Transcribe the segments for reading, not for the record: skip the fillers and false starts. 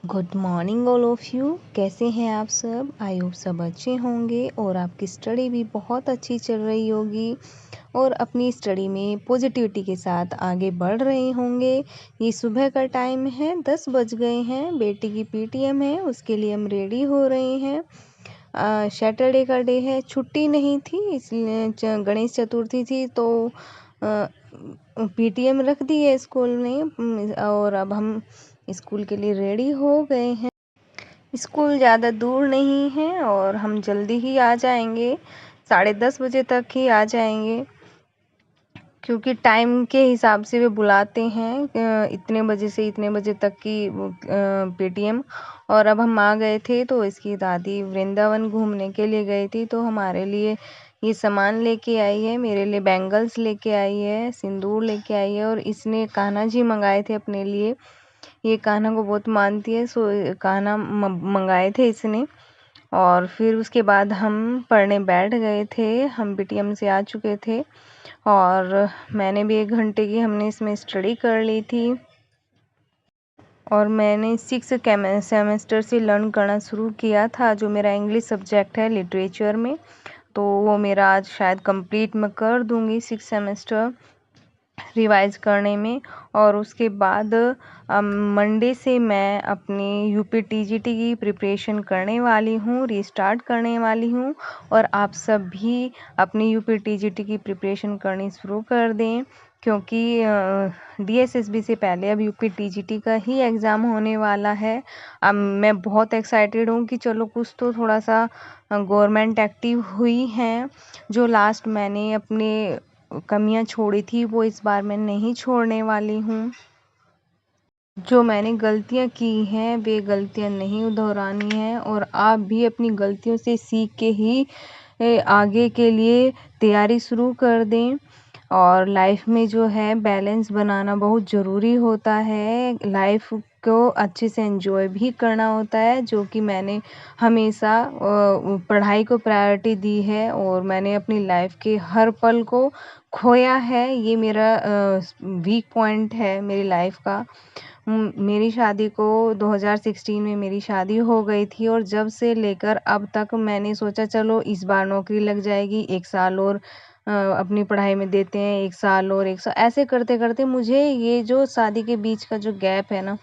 Good morning all of you. कैसे हैं आप सब? आई होप सब अच्छे होंगे और आपकी स्टडी भी बहुत अच्छी चल रही होगी और अपनी स्टडी में पॉजिटिविटी के साथ आगे बढ़ रहे होंगे। ये सुबह का टाइम है, 10 बज गए हैं। बेटी की पीटीएम है, उसके लिए हम रेडी हो रहे हैं। सैटरडे का डे है, छुट्टी नहीं थी, इसलिए गणेश चतुर्थी थी तो पीटीएम रख दी है स्कूल में। और अब हम स्कूल के लिए रेडी हो गए हैं। स्कूल ज़्यादा दूर नहीं है और हम जल्दी ही आ जाएंगे, 10:30 बजे तक ही आ जाएंगे, क्योंकि टाइम के हिसाब से वे बुलाते हैं इतने बजे से इतने बजे तक की पीटीएम। और अब हम आ गए थे तो इसकी दादी वृंदावन घूमने के लिए गई थी तो हमारे लिए ये सामान लेके आई है। मेरे लिए बैंगल्स लेके आई है, सिंदूर लेके आई है और इसने कान्हा जी मंगाए थे अपने लिए। ये कान्हा को बहुत मानती है, सो कान्हा मंगाए थे इसने। और फिर उसके बाद हम पढ़ने बैठ गए थे। हम पीटीएम से आ चुके थे और मैंने भी 1 घंटे की हमने इसमें स्टडी कर ली थी। और मैंने 6 सेमेस्टर से लर्न करना शुरू किया था, जो मेरा इंग्लिश सब्जेक्ट है लिटरेचर में, तो वो मेरा आज शायद कंप्लीट मैं कर दूंगी 6 सेमेस्टर रिवाइज करने में। और उसके बाद मंडे से मैं अपनी यूपी-टीजीटी की प्रिपरेशन करने वाली हूँ, रीस्टार्ट करने वाली हूँ। और आप सब भी अपनी यूपी-टीजीटी की प्रिपरेशन करनी शुरू कर दें, क्योंकि डीएसएसबी से पहले अब यूपी-टीजीटी का ही एग्ज़ाम होने वाला है। अब मैं बहुत एक्साइटेड हूँ कि चलो कुछ तो थोड़ा सा गवर्नमेंट एक्टिव हुई हैं। जो लास्ट मैंने अपने कमियां छोड़ी थी वो इस बार मैं नहीं छोड़ने वाली हूँ। जो मैंने गलतियां की हैं वे गलतियां नहीं दोहरानी हैं और आप भी अपनी गलतियों से सीख के ही आगे के लिए तैयारी शुरू कर दें। और लाइफ में जो है बैलेंस बनाना बहुत ज़रूरी होता है। लाइफ को अच्छे से एंजॉय भी करना होता है, जो कि मैंने हमेशा पढ़ाई को प्रायोरिटी दी है और मैंने अपनी लाइफ के हर पल को खोया है। ये मेरा वीक पॉइंट है मेरी लाइफ का। मेरी शादी को 2016 में मेरी शादी हो गई थी और जब से लेकर अब तक मैंने सोचा चलो इस बार नौकरी लग जाएगी, 1 साल और अपनी पढ़ाई में देते हैं, 1 साल और 1 साल, ऐसे करते करते मुझे ये जो शादी के बीच का जो गैप है ना,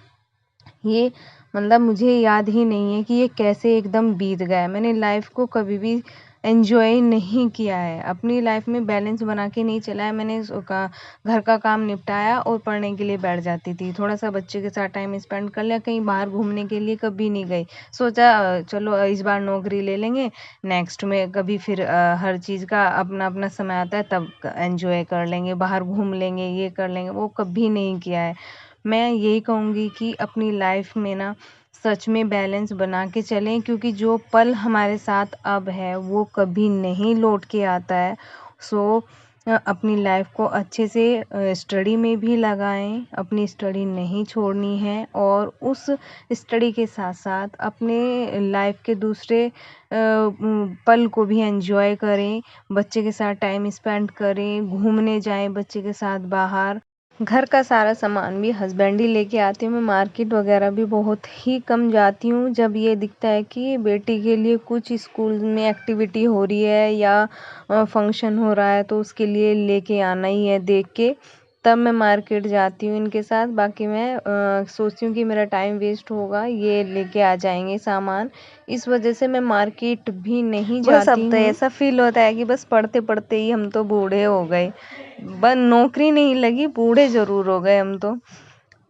ये मतलब मुझे याद ही नहीं है कि ये कैसे एकदम बीत गया। मैंने लाइफ को कभी भी एंजॉय नहीं किया है, अपनी लाइफ में बैलेंस बना के नहीं चला है। मैंने घर का काम निपटाया और पढ़ने के लिए बैठ जाती थी, थोड़ा सा बच्चे के साथ टाइम स्पेंड कर लिया, कहीं बाहर घूमने के लिए कभी नहीं गई। सोचा चलो इस बार नौकरी ले लेंगे, नेक्स्ट में कभी फिर हर चीज़ का अपना अपना समय आता है तब एंजॉय कर लेंगे, बाहर घूम लेंगे, ये कर लेंगे, वो कभी नहीं किया है। मैं यही कहूँगी कि अपनी लाइफ में ना सच में बैलेंस बना के चलें, क्योंकि जो पल हमारे साथ अब है वो कभी नहीं लौट के आता है। सो अपनी लाइफ को अच्छे से स्टडी में भी लगाएं, अपनी स्टडी नहीं छोड़नी है और उस स्टडी के साथ साथ अपने लाइफ के दूसरे पल को भी एंजॉय करें, बच्चे के साथ टाइम स्पेंड करें, घूमने जाएं बच्चे के साथ बाहर। घर का सारा सामान भी हस्बैंड ही लेके आते हैं। मैं मार्केट वगैरह भी बहुत ही कम जाती हूँ। जब ये दिखता है कि बेटी के लिए कुछ स्कूल में एक्टिविटी हो रही है या फंक्शन हो रहा है तो उसके लिए लेके आना ही है देख के, तब मैं मार्केट जाती हूँ इनके साथ। बाकी मैं सोचती हूँ कि मेरा टाइम वेस्ट होगा, ये लेके आ जाएंगे सामान, इस वजह से मैं मार्केट भी नहीं जाती। बस अब तो ऐसा फील होता है कि बस पढ़ते पढ़ते ही हम तो बूढ़े हो गए, बस नौकरी नहीं लगी, बूढ़े ज़रूर हो गए हम तो।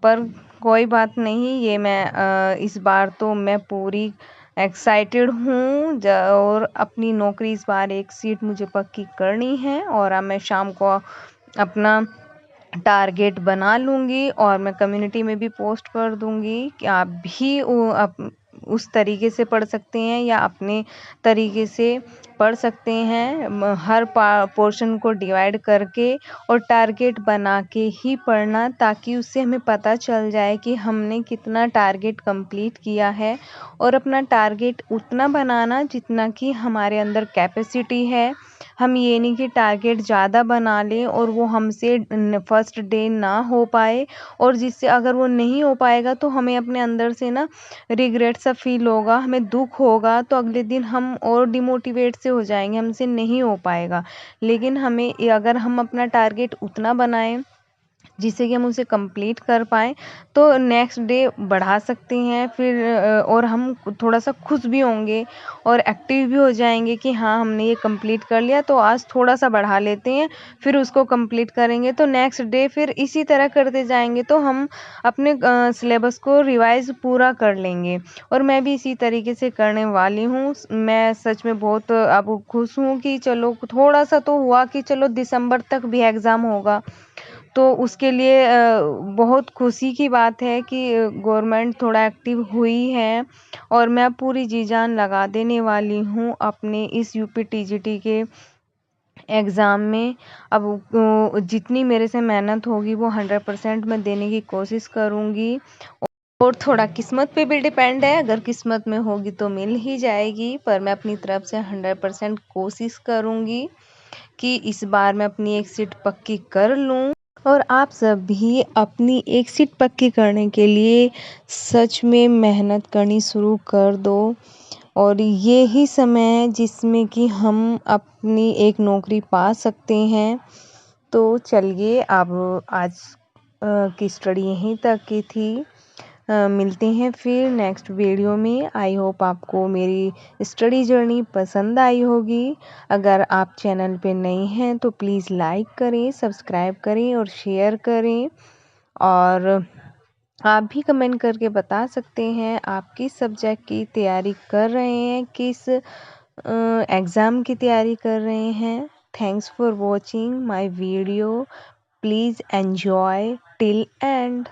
पर कोई बात नहीं, ये मैं इस बार तो मैं पूरी एक्साइटेड हूँ और अपनी नौकरी इस बार एक सीट मुझे पक्की करनी है। और अब मैं शाम को अपना टारगेट बना लूँगी और मैं कम्युनिटी में भी पोस्ट कर दूँगी कि आप भी उस तरीके से पढ़ सकते हैं या अपने तरीके से पढ़ सकते हैं। हर पोर्शन को डिवाइड करके और टारगेट बना के ही पढ़ना, ताकि उससे हमें पता चल जाए कि हमने कितना टारगेट कंप्लीट किया है। और अपना टारगेट उतना बनाना जितना कि हमारे अंदर कैपेसिटी है। हम ये नहीं कि टारगेट ज़्यादा बना लें और वो हमसे फर्स्ट डे ना हो पाए, और जिससे अगर वो नहीं हो पाएगा तो हमें अपने अंदर से ना रिग्रेट सा फील होगा, हमें दुख होगा, तो अगले दिन हम और डिमोटिवेट से हो जाएंगे, हमसे नहीं हो पाएगा। लेकिन हमें अगर हम अपना टारगेट उतना बनाएं जिससे कि हम उसे कंप्लीट कर पाएँ, तो नेक्स्ट डे बढ़ा सकते हैं फिर। और हम थोड़ा सा खुश भी होंगे और एक्टिव भी हो जाएंगे कि हाँ, हमने ये कंप्लीट कर लिया, तो आज थोड़ा सा बढ़ा लेते हैं, फिर उसको कंप्लीट करेंगे, तो नेक्स्ट डे फिर इसी तरह करते जाएंगे, तो हम अपने सिलेबस को रिवाइज पूरा कर लेंगे। और मैं भी इसी तरीके से करने वाली हूँ। मैं सच में बहुत अब खुश हूँ कि चलो थोड़ा सा तो हुआ कि चलो दिसंबर तक भी एग्ज़ाम होगा, तो उसके लिए बहुत खुशी की बात है कि गवर्नमेंट थोड़ा एक्टिव हुई है। और मैं पूरी जी जान लगा देने वाली हूँ अपने इस यूपी टीजीटी के एग्ज़ाम में। अब जितनी मेरे से मेहनत होगी वो 100% मैं देने की कोशिश करूँगी। और थोड़ा किस्मत पे भी डिपेंड है, अगर किस्मत में होगी तो मिल ही जाएगी, पर मैं अपनी तरफ से 100% कोशिश करूँगी कि इस बार मैं अपनी एक सीट पक्की कर लूँ। और आप सब भी अपनी एक सीट पक्की करने के लिए सच में मेहनत करनी शुरू कर दो। और ये ही समय है जिसमें कि हम अपनी एक नौकरी पा सकते हैं। तो चलिए, अब आज की स्टडी यहीं तक की थी। मिलते हैं फिर नेक्स्ट वीडियो में। आई होप आपको मेरी स्टडी जर्नी पसंद आई होगी। अगर आप चैनल पे नए हैं तो प्लीज़ लाइक करें, सब्सक्राइब करें और शेयर करें। और आप भी कमेंट करके बता सकते हैं आप किस सब्जेक्ट की तैयारी कर रहे हैं, किस एग्ज़ाम की तैयारी कर रहे हैं। Thanks for watching my video. Please enjoy till and.